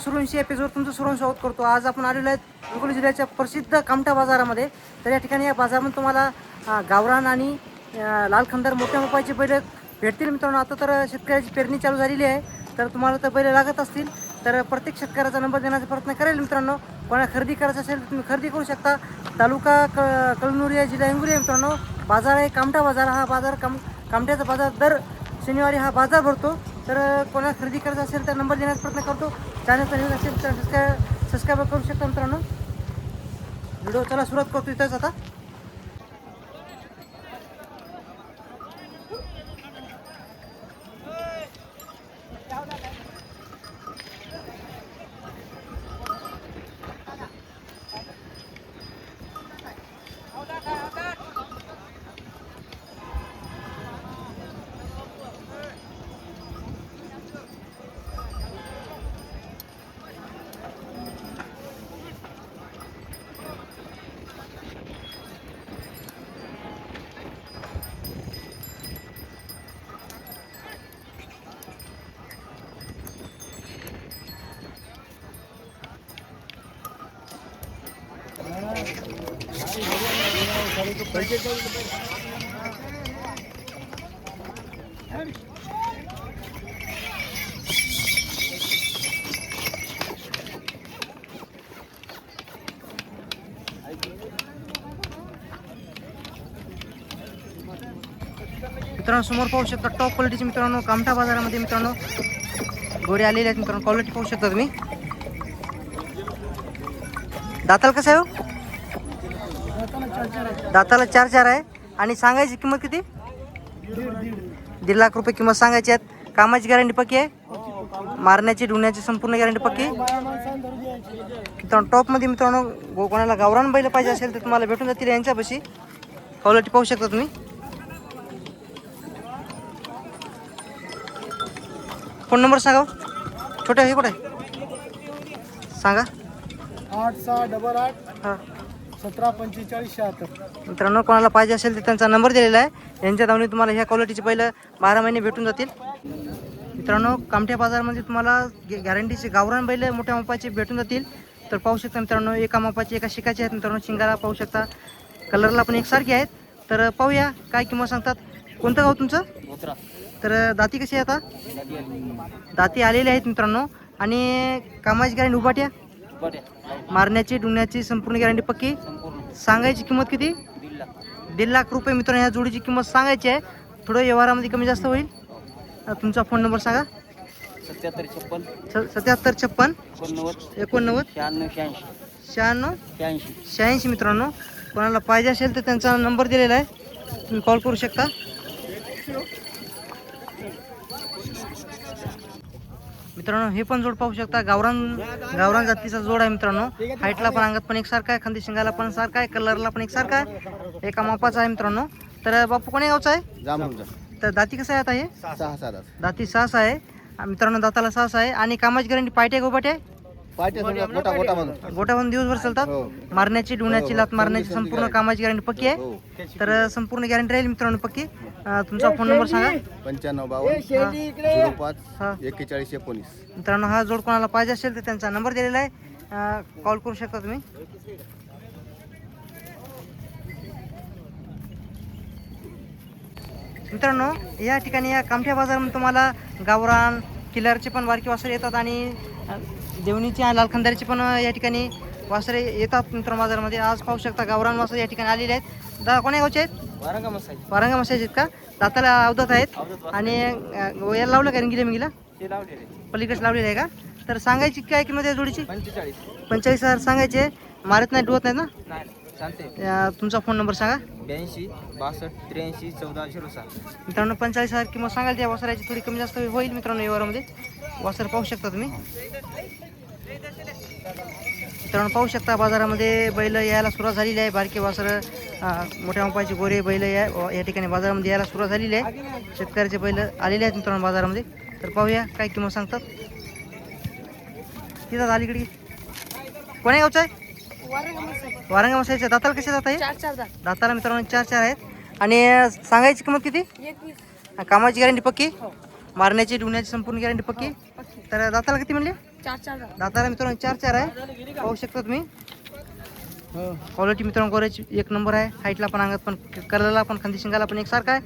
सुरुंशी episode तुमचं सर्वांचं स्वागत करतो. आज आपण आलेलो आहे हिंगोली जिल्ह्याच्या प्रसिद्ध कामठा बाजारामध्ये. तर या ठिकाणी या बाजारामध्ये तुम्हाला गावरान आणि लाल खंदार मोठ्या मापाचे बैल भेटतील मित्रांनो. आता तर शेतकऱ्याची पेरणी चालू झालेली आहे, तर तुम्हाला तर बैल लागत असतील तर प्रत्येक शेतकऱ्याचा नंबर देण्याचा प्रयत्न करेल मित्रांनो. कोणा खरेदी करायचं असेल तर तुम्ही खरेदी करू शकता. तालुका कळमनुरी जिल्हा हिंगोली आहे मित्रांनो. बाजार आहे कामठा बाजार. हा बाजार कामठ्याचा बाजार दर शनिवारी हा बाजार भरतो. तर कोणाला खरेदी करायचं असेल तर नंबर देण्याचा प्रयत्न करतो. चॅनलचा न्यूज असेल तर सबस्क्राईब करू शकता मित्रांनो. व्हिडिओ चला सुरुवात करतो इथंच आता. मित्रांनो समोर पाहू शकता टॉप क्वालिटीचे मित्रांनो कामठा बाजारामध्ये मित्रांनो गोरे आलेले आहेत मित्रांनो. क्वालिटी पाहू शकता तुम्ही. दाताला कसं आहे हो? दाताला 4 आहे. आणि सांगायची किंमत किती? 1.5 लाख रुपये किंमत सांगायची आहेत. कामाची गॅरंटी पक्की आहे. मारण्याची ढुण्याची संपूर्ण गॅरंटी पक्की. मित्रांनो टॉपमध्ये मित्रांनो कोणाला गावरान बैल पाहिजे असेल तर तुम्हाला भेटून जातील यांच्यापाशी. क्वालिटी पाहू शकता तुम्ही. फोन नंबर सांगा छोट्या. हे कुठे आहे सांगा. 8688 हां 1745 मित्रांनो कोणाला पाहिजे असेल तर त्यांचा नंबर दिलेला आहे. यांच्या दावणी तुम्हाला ह्या क्वालिटीचे पहिलं 12 महिने भेटून जातील मित्रांनो. कामठ्या बाजारमध्ये तुम्हाला गॅरंटीचे गावरान बैल मोठ्या मापाचे भेटून जातील. तर पाहू शकता मित्रांनो एका मापाचे एका शिकाचे आहेत मित्रांनो. शिंगाला पाहू शकता, कलरला पण एकसारखे आहेत. तर पाहूया काय किंमत सांगतात. कोणतं गाव तुमचं? तर दाती कशी आहे आता? दाती आलेले आहेत मित्रांनो. आणि कामाची गॅरंटी उभाट्या मारण्याची ढुण्याची संपूर्ण गॅरंटी पक्की. सांगायची किंमत किती? 1.5 लाख रुपये मित्रांनो. ह्या जोडीची किंमत सांगायची आहे. थोडं व्यवहारामध्ये कमी जास्त होईल. तुमचा फोन नंबर सांगा. 7756 89 96 86 मित्रांनो. कोणाला पाहिजे असेल तर त्यांचा नंबर दिलेला आहे, तुम्ही कॉल करू शकता. मित्रांनो हे पण जोड पाहू शकता. गावरान जातीचा जोड आहे मित्रांनो. हाईटला पण अंगात पण एकसारखा आहे, खांदी शिंगाला पण सारखा आहे, कलरला पण एकसारखा आहे, एका मापाचा आहे मित्रांनो. तर बापू कोणी गावचा आहे? तर दाती कसं आहे आता? हे 6 दाती 6 आहे मित्रांनो. दाताला 6 आहे. आणि कामाची गॅरंटी पायटे गोबाटे गोटाबंद दिवसभर चालतात. मारण्याची ढुण्याची लात मारण्याची संपूर्ण कामाची गॅरंटी पक्की आहे. तर संपूर्ण गॅरंटी राहील मित्रांनो पक्की. तुमचा फोन नंबर सांगा. 9552 05 41 19 मित्रांनो हा जोड कोणाला पाहिजे असेल तर त्यांचा नंबर दिलेला आहे, कॉल करू शकता तुम्ही. मित्रांनो या ठिकाणी या कामठ्या बाजारामध्ये तुम्हाला गावरान किल्लारचे पण बारकी वासरे येतात आणि देवणीची आणि लालखंदारीची पण या ठिकाणी वासरे येतात मित्रांनो बाजारामध्ये. आज पाहू शकता गावरान वासरे या ठिकाणी आलेले आहेत. दादा कोण्या गावचे आहेत? वारंगा मसाज आहेत का? दाताला अवधात आहेत. आणि याला लावलं का रिंगीला मिंगीला पलीकडे लावलेलं आहे का? तर सांगायची काय किंमत आहे जोडीची? 45,000 सांगायचे. मारत नाही डुवत नाही ना? तुमचा फोन नंबर सांगा. 82 62 83 14 06 मित्रांनो 45,000 किंमत सांगाल. त्या वासराची थोडी कमी जास्त होईल मित्रांनो व्यवहारामध्ये. वासर पाहू शकता तुम्ही. मित्रांनो पाहू शकता बाजारामध्ये बैल यायला सुरुवात झालेली आहे. बारके वासर मोठ्या मापाचे गोरे बैल या ठिकाणी बाजारामध्ये यायला सुरुवात झालेली आहे. शेतकऱ्याचे बैल आलेले आहेत मित्रांनो बाजारामध्ये. तर पाहूया काय किंमत सांगतात. तिथं अलीकडे कोण्या गावचं आहे? वारंगा मसाईचं. दाताला कसे जात आहे? दाताला मित्रांनो 4 आहेत. आणि सांगायची किंमत किती? कामाची गॅरंटी पक्की, मारण्याची ढुण्याची संपूर्ण गॅरंटी पक्की. तर दाताला किती म्हणले? दाताला मित्रांनो 4-4 आहे, पाहू शकता तुम्ही. क्वालिटी मित्रांनो गोऱ्याची एक नंबर आहे. हाईटला पण, अंगात पण, कलरला पण, खांदी शिंगाला पण एकसारखा आहे.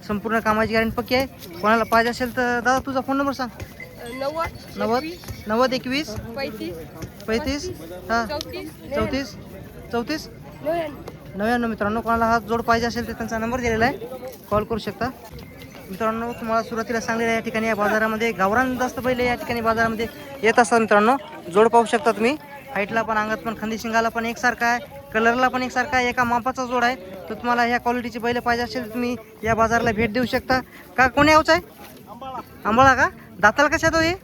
संपूर्ण कामाची गॅरंटी पक्की आहे. कोणाला पाहिजे असेल तर दादा तुझा फोन नंबर सांग. 90 21 35 हां 34 34 99. मित्रांनो कोणाला हा जोड पाहिजे असेल तर त्यांचा नंबर दिलेला आहे, कॉल करू शकता. मित्रांनो तुम्हाला सुरुवातीला सांगलेलं या ठिकाणी या बाजारामध्ये गावरान जास्त पहिले या ठिकाणी बाजारामध्ये येत असतात. मित्रांनो जोड पाहू शकता तुम्ही. हाईटला पण, अंगात पण, खांदी शिंगाला पण एकसारखा आहे, कलरला पण एकसारखा आहे, एका मापाचा जोड आहे. तर तुम्हाला ह्या क्वालिटीची बैल पाहिजे असेल तर तुम्ही या बाजाराला भेट देऊ शकता. का कोणी यावचं आहे? आंबाळा का? दाताला कशा तो हे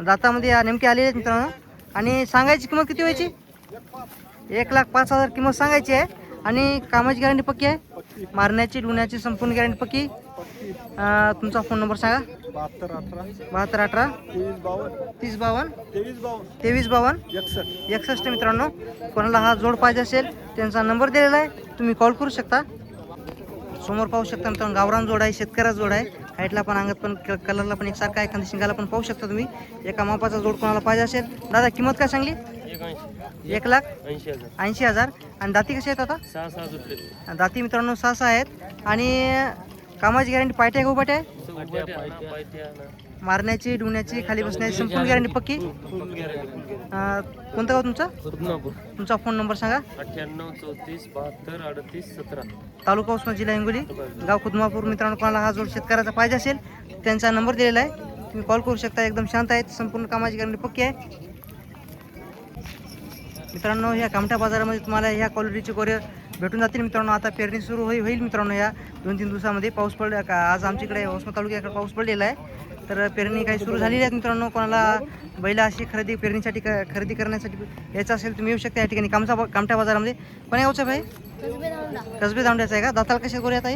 दातामध्ये नेमके आलेले आहेत मित्रांनो. आणि सांगायची किंमत किती व्हायची? 1,05,000 किंमत सांगायची आहे. आणि कामाची गॅरंटी पक्की आहे, मारण्याची डुण्याची संपूर्ण गॅरंटी पक्की. तुमचा फोन नंबर सांगा. 72 18 30 52 23 52 61. मित्रांनो कोणाला हा जोड पाहिजे असेल त्यांचा नंबर दिलेला आहे, तुम्ही कॉल करू शकता. समोर पाहू शकता मित्रांनो गावरान जोड आहे, शेतकऱ्याचा जोड आहे. हाईटला पण, अंगात पण, कलरला पण एकसारखा आहे, खांदी शिंगाला पण पाहू शकता तुम्ही. एका मापाचा जोड कोणाला पाहिजे असेल. दादा किंमत काय सांगली? 1,80,000. आणि दाती कशी आहेत आता? 6 दाती मित्रांनो 6 आहेत. आणि कामाची गॅरंटी पायट्या आहे, उभाट्या आहे, मारण्याची डुण्याची खाली बसण्याची संपूर्ण गॅरंटी पक्की. कोणतं गाव तुमचं? तुमचा फोन नंबर सांगा. 98 34 72 38 17. तालुका उस्मानाबाद, जिल्हा हिंगोली, गाव खुदमापूर. मित्रांनो कोणाला हा जोड शेतकऱ्याचा पाहिजे असेल त्यांचा नंबर दिलेला आहे, तुम्ही कॉल करू शकता. एकदम शांत आहेत, संपूर्ण कामाची गॅरंटी पक्की आहे. मित्रांनो ह्या कामठा बाजारामध्ये तुम्हाला ह्या क्वालिटीचे गोरे भेटून जातील. मित्रांनो आता पेरणी सुरू होईल. मित्रांनो या 2-3 दिवसामध्ये पाऊस पडला का? आज आमच्याकडे उस्मानाबाद तालुक्याकडे पाऊस पडलेला आहे, तर पेरणी काही सुरू झालेली आहे. मित्रांनो कोणाला बैल अशी पेरणीसाठी खरेदी करण्यासाठी यायचं असेल तुम्ही येऊ शकता या ठिकाणी कामठा बाजारामध्ये. पण यावचं भाई कसबे दांड्याचा आहे का? दाताला कशा गोऱ्यात आहे?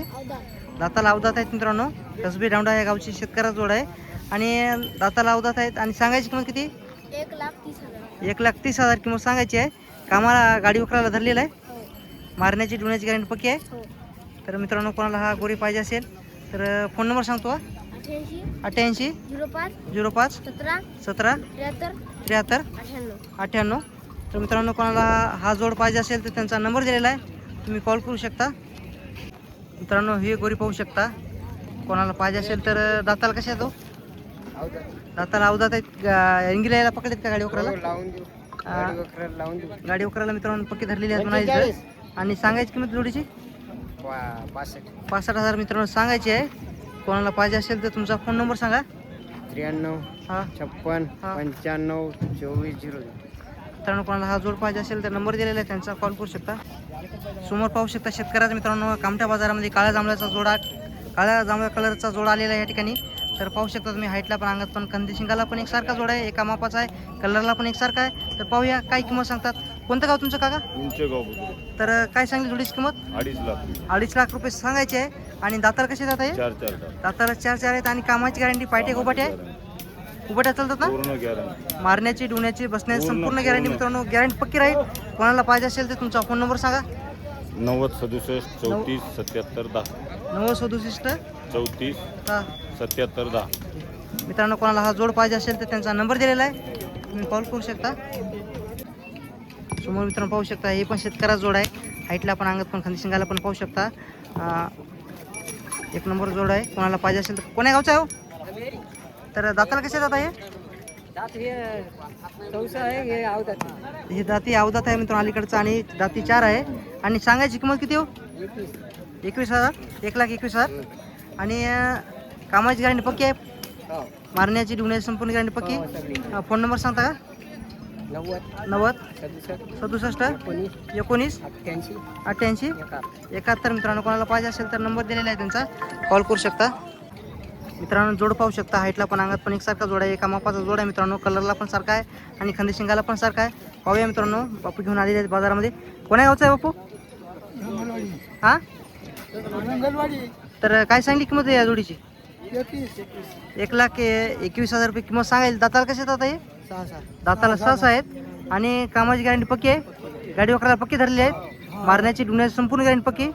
दाताला अवदात आहेत मित्रांनो. कसबे दांडा या गावची शेतकऱ्याचा जोड आहे आणि दाताला अवदात आहेत. आणि सांगायची किंमत किती? 1,30,000 किंमत सांगायची आहे. कामाला गाडी उकरायला धरलेला आहे, मारण्याची डुण्याची गॅरंटी पक्की आहे. तर मित्रांनो कोणाला हा गोरी पाहिजे असेल तर फोन नंबर सांगतो. 88 05 17 73 98. तर मित्रांनो कोणाला हा जोड पाहिजे असेल तर त्यांचा नंबर दिलेला आहे, तुम्ही कॉल करू शकता. मित्रांनो ही गोरी पाहू शकता. कोणाला पाहिजे असेल तर दाताला कशा येतो? दाताला अवदात आहेत. इंगिला यायला पकडलेत का गाडी वकराला? गाडी वकराला मित्रांनो पक्की धरलेली आहे म्हणायची. आणि सांगायची किंमत जोडीची 65,000 मित्रांनो सांगायची आहे. कोणाला पाहिजे असेल तर तुमचा फोन नंबर सांगा. 93 हां 56 95 24 मित्रांनो कोणाला हा जोड पाहिजे असेल तर नंबर दिलेला आहे, त्यांचा कॉल करू शकता. समोर पाहू शकता शेतकऱ्याचा मित्रांनो कामठा बाजारामध्ये काळ्या जांभळ्या कलरचा जोड आलेला आहे या ठिकाणी. तर पाहू शकता तुम्ही. हाईटला पण, अंगात पण, कंदी शिंगाला पण एकसारखा जोड आहे, एका मापाचा आहे, कलरला पण एकसारखा आहे. तर पाहूया काय किंमत सांगतात. कोणतं गाव तुमचं काका? तर काय सांगली जोडीची किंमत? 2.5 लाख रुपये सांगायची आहे. आणि दाताला कसे जात आहे? दाताला 4 आहेत. आणि कामाची गॅरंटी पायटे उभाटे आहे, उभाट्या चालतात ना? मारण्याची डुण्याची बसण्याची संपूर्ण गॅरंटी मित्रांनो गॅरंटी पक्की राहील. कोणाला पाहिजे असेल तर तुमचा फोन नंबर सांगा. 90 67 34 77 10. 90 67 34 77 10. मित्रांनो कोणाला हा जोड पाहिजे असेल तर त्यांचा नंबर दिलेला आहे, तुम्ही कॉल करू शकता. समोर मित्रांनो पाहू शकता हे पण शेतकऱ्याचा जोड आहे. हाईटला पण, अंगात पण, खांदी शिंगाला पण पाहू शकता. एक नंबर जोड आहे. कोणाला पाहिजे असेल तर कोण्या गावचा आहे हो? तर दाताला कसे जात आहे? हे दाती अवदात आहे मित्रांनो अलीकडचं. आणि दाती 4 आहे. आणि सांगायची किंमत किती हो? 21,000. 1,21,000. आणि कामाची गॅरंटी पक्की आहे, मारण्याची डुण्याची संपूर्ण गॅरंटी पक्की. फोन नंबर सांगता का? 90 67 19 88 71. मित्रांनो कोणाला पाहिजे असेल तर नंबर दिलेला आहे त्यांचा, कॉल करू शकता. मित्रांनो जोड पाहू शकता. हाईटला पण, अंगात पण एकसारखा जोड आहे, एका मापाचा जोड आहे मित्रांनो. कलरला पण सारखा आहे आणि खांदी शिंगाला पण सारखा आहे. पाहूया मित्रांनो. बापू घेऊन आलेले आहेत बाजारामध्ये. कोण्या गावचा आहे बापू? हां तर काय सांगली किंमत आहे या जोडीची? 1,21,000 रुपये किंमत सांगायला. दाताला कसे येतात हे? दाताला 6 आहेत. आणि कामाची गॅरंटी पक्की आहे, गाडी वकराला पक्की धरलेली आहेत, मारण्याची डुण्याची संपूर्ण गॅरंटी पक्की.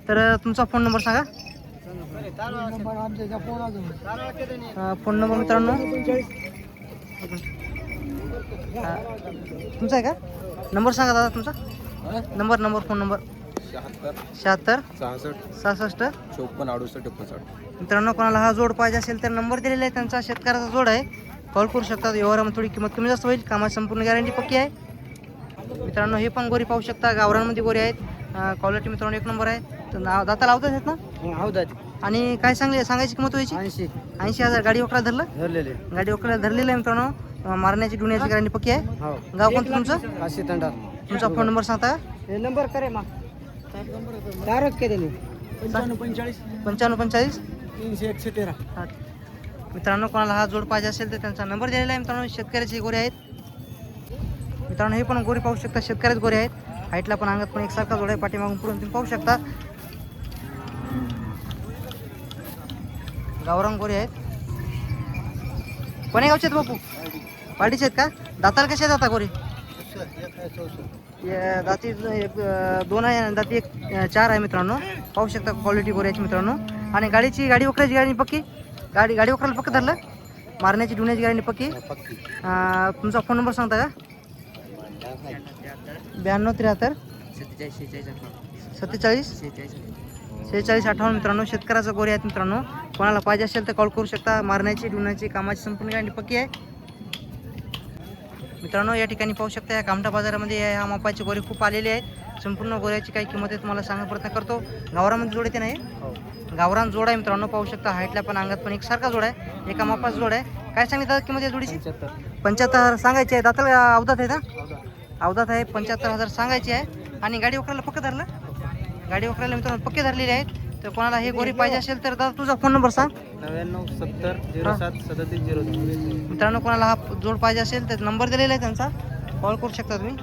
तर तुमचा फोन नंबर सांगा. फोन नंबर मित्रांनो एक मिनिट. तुमचा आहे का नंबर सांगा दादा तुमचा नंबर फोन नंबर 76 66 54 68 59. मित्रांनो कोणाला हा जोड पाहिजे असेल तर नंबर दिलेला आहे त्यांचा शेतकऱ्याचा जोड आहे कॉल करू शकतात व्यवहारामध्ये थोडी किंमत कमी जास्त होईल कामाची संपूर्ण गॅरंटी पक्की आहे मित्रांनो हे पण गोरी पाहू शकता गावरांमध्ये गोरी आहेत क्वालिटी मित्रांनो एक नंबर आहे तर दाता लावतात आहेत ना हो दादी आणि काय सांगायची किंमत व्हायची 80,000 गाडी वकरा धरलं धरलेले गाडी वकरा धरलेलं आहे मित्रांनो मारण्याची डुण्याची गॅरंटी पक्की आहे हो गाव कोणतं तुमचं काशी तंडा तुमचा फोन नंबर सांगता का हे नंबर करे मा तारक के दिले 95 55 300 113. मित्रांनो कोणाला हा जोड पाहिजे असेल तर त्यांचा नंबर दिलेला आहे मित्रांनो शेतकऱ्याचे गोरे आहेत मित्रांनो हे पण गोरी पाहू शकता शेतकऱ्याच गोरे आहेत हाईटला पण अंगात पण एकसारखा जोड आहे पाठीमागून पुढून तुम्ही पाहू शकता गावरान गोरे आहेत कोण्या गावचे आहेत बापू पाडीचे आहेत का दाताला कसे आहेत आता गोरे दाती एक दोन आहे दाती एक 4 आहे मित्रांनो पाहू शकता क्वालिटी गोऱ्याची मित्रांनो आणि गाडी वकराची गाडी पक्की गाडी वकराला पक्क धरलं मारण्याची डुण्याची गाडी पक्की तुमचा फोन नंबर सांगता का 92 73 46 58 मित्रांनो शेतकऱ्याचा गोरे आहेत मित्रांनो कोणाला पाहिजे असेल तर कॉल करू शकता मारण्याची डुण्याची कामाची संपूर्ण गाडी पक्की आहे मित्रांनो या ठिकाणी पाहू शकता या कामठा बाजारामध्ये ह्या मापाचे गोरे खूप आलेले आहेत संपूर्ण गोऱ्याची काही किंमत आहे तुम्हाला सांगण्याचा प्रयत्न करतो गावरामध्ये जोड येते नाही गावरान जोड आहे मित्रांनो पाहू शकता हाईटला पण अंगात पण एकसारखा जोड आहे एका मापाचा जोड आहे काय सांगली दादा किंमत आहे जोडीची 75,000 सांगायची आहे दाताला अवधात आहे ना अवधात आहे 75,000 सांगायची आहे आणि गाडी वकराला पक्क धरलं गाडी वकराला मित्रांनो पक्के धरलेले आहेत तर कोणाला हे गोरी पाहिजे असेल तर दादा तुझा फोन नंबर सांग 99 70 07 37 02. मित्रांनो कोणाला हा जोड पाहिजे असेल तर नंबर दिलेला आहे त्यांचा कॉल करू शकता तुम्ही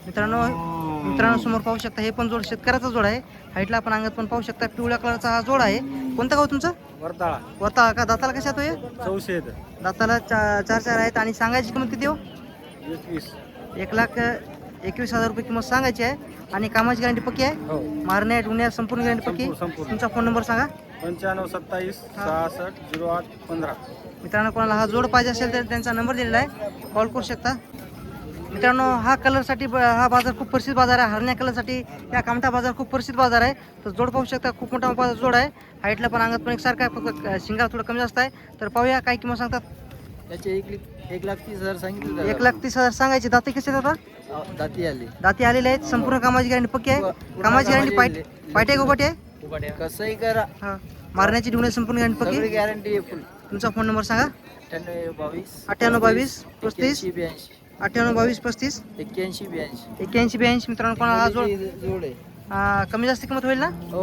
मित्रांनो समोर पाहू शकता हे पण जोड शेतकऱ्याचा जोड आहे हाईटला पण अंगात पण पाहू शकता पिवळ्या कलरचा हा जोड आहे कोणतं गाव तुमचं वर्ताळा का दाताला कशा तो 400 दाताला 4 आहेत आणि सांगायची किंमत किती हो 1,21,000 रुपये किंमत सांगायची आहे आणि कामाची गॅरंटी पक्की आहे मारण्या डुण्या संपूर्ण गॅरंटी पक्की तुमचा फोन नंबर सांगा 95 27 66 08 15. मित्रांनो कोणाला हा जोड पाहिजे असेल तर त्यांचा नंबर दिलेला आहे कॉल करू शकता मित्रांनो हा कलरसाठी हा बाजार खूप प्रसिद्ध बाजार आहे हरण्या कलरसाठी या कामठा बाजार खूप प्रसिद्ध बाजार आहे तर जोड पाहू शकता खूप मोठा बाजार जोड आहे हाईटला पण अंगात पण एकसारखा आहे फक्त शिंगार थोडं कमी जास्त आहे तर पाहूया काय किंमत सांगतात त्याचे 1,30,000 सांगितले 1,30,000 सांगायची दाते कसे आहेत आता दाती आलेले आहेत संपूर्ण कामाची गॅरंटी पक्की आहे कामाची गॅरंटी पायटे गोपाटी आहे कसंही करा हा मारण्याची डुणे संपूर्ण गॅरंटी पक्की गॅरंटी फुल. तुमचा फोन नंबर सांगा 98 98 22 35 82 81 मित्रांनो कोणाला हा जोड जोड आहे. कमी जास्त किंमत होईल ना हो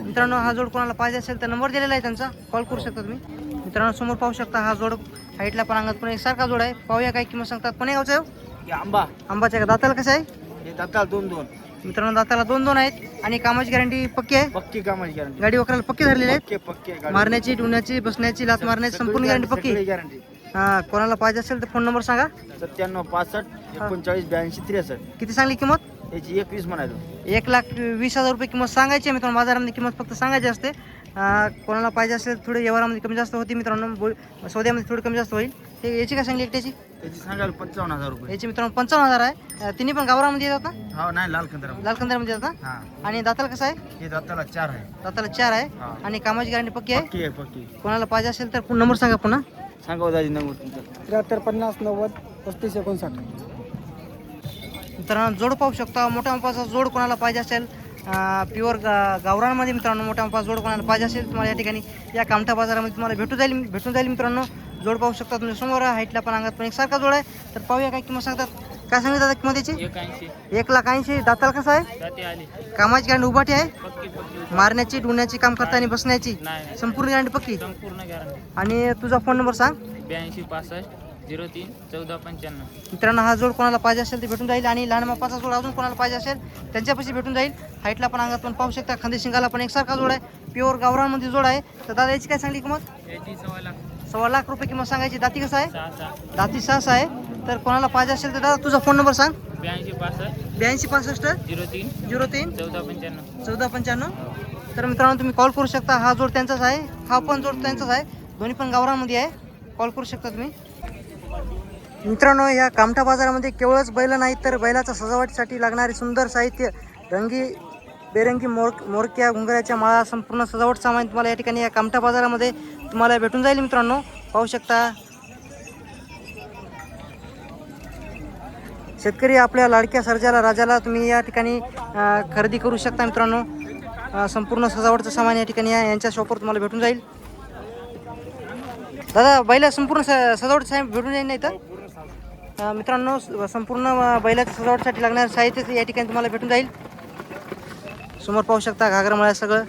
मित्रांनो हा जोड कोणाला पाहिजे असेल तर नंबर दिलेला आहे त्यांचा कॉल करू शकता तुम्ही मित्रांनो समोर पाहू शकता हा जोड हाईटला पण अंगात पण एकसारखा जोड आहे पाहूया काय किंमत सांगतात पण गावचा आहे आंबाच्या का दाताला कसं आहे हे दाताला 2 मित्रांनो दाताला 2 आहेत आणि कामाची गॅरंटी पक्की आहे पक्की कामाची गॅरंटी गाडी वकराला पक्की धरलेली आहेत पक्के मारण्याची डुण्याची बसण्याची लात मारण्याची संपूर्ण गॅरंटी पक्की गॅरंटी कोणाला पाहिजे असेल तर फोन नंबर सांगा 97 65 39 82 63. किती सांगली किंमत याची 21 म्हणायचो 1,20,000 रुपये किंमत सांगायची आहे मित्रांनो बाजारामध्ये किंमत फक्त सांगायची असते कोणाला पाहिजे असेल थोडी व्यवहारामध्ये कमी जास्त होती मित्रांनो सौद्यामध्ये थोडी कमी जास्त होईल हे याची काय सांगली एकट्याची त्याची सांगाल 55,000 रुपये याची मित्रांनो 55,000 आहे तिन्ही पण गावरामध्ये येतात ना हो नाही लाल कंदरा लालकंदरामध्ये येतात ना हा आणि दाताला कसं आहे हे दाताला 4 आहे दाताला 4 आहे हा. आणि कामाची गॅरंटी पक्की आहे पक्की आहे पक्की कोणाला पाहिजे असेल तर नंबर सांगा पुन्हा सांगा दादी नंबर तुमचा 73 50 90 35 59. मित्रांनो जोड पाहू शकता मोठ्या मापाचा जोड कोणाला पाहिजे असेल प्युअर गावरांमध्ये मित्रांनो मोठ्या मापाचा जोड कोणाला पाहिजे असेल तुम्हाला या ठिकाणी या कामठा बाजारामध्ये तुम्हाला भेटून जाईल मित्रांनो जोड पाहू शकता तुम्ही समोर हाईटला पण अंगात पण एकसारखा जोड आहे तर पाहूया काय किंमत सांगतात काय सांगितलं दादा किंमत याची 1,80,000 दाताला कसं आहे कामाची गॅरंटी उभाटी आहे मारण्याची डुण्याची काम करताना बसण्याची संपूर्ण गॅरंटी पक्की आणि तुझा फोन नंबर सांग 82 65 03 14 95. मित्रांनो हा जोड कोणाला पाहिजे असेल ते भेटून जाईल आणि लहान मापाचा जोड अजून कोणाला पाहिजे असेल त्यांच्यापाशी भेटून जाईल हाईटला पण अंगात पण पाहू शकता खांदी शिंगाला पण एकसारखा जोड आहे प्युअर गावरांमध्ये जोड आहे तर दादा याची काय सांगली किंमत 1,15,00,000 रुपये किंमत सांगायची दाती कसं आहे दाती 6 आहे तर कोणाला पाहिजे असेल तर दादा तुझा फोन नंबर सांग 82 65 03 14 95 तर मित्रांनो तुम्ही कॉल करू शकता हा जोड त्यांचाच आहे हा पण जोड त्यांचाच आहे दोन्ही पण गावरांमध्ये आहे कॉल करू शकता तुम्ही मित्रांनो, या कामठा बाजारामध्ये केवळच बैल नाहीत तर बैलाच्या सजावटीसाठी लागणारे सुंदर साहित्य, रंगी बेरंगी मोरक्या घुंगराच्या माळा, संपूर्ण सजावट सामान तुम्हाला या ठिकाणी या कामठा बाजारामध्ये तुम्हाला भेटून जाईल. मित्रांनो पाहू शकता, शेतकरी आपल्या लाडक्या सर्जाला राजाला तुम्ही या ठिकाणी खरेदी करू शकता. मित्रांनो संपूर्ण सजावटचं सामान या ठिकाणी यांच्या शॉपवर तुम्हाला भेटून जाईल. दादा, बैला संपूर्ण सजावट साहेब भेटून जाईल नाही तर मित्रांनो, संपूर्ण बैलाच्या सजावटीसाठी लागणारं साहित्य या ठिकाणी तुम्हाला भेटून जाईल. समोर पाहू शकता घागरा मळा सगळं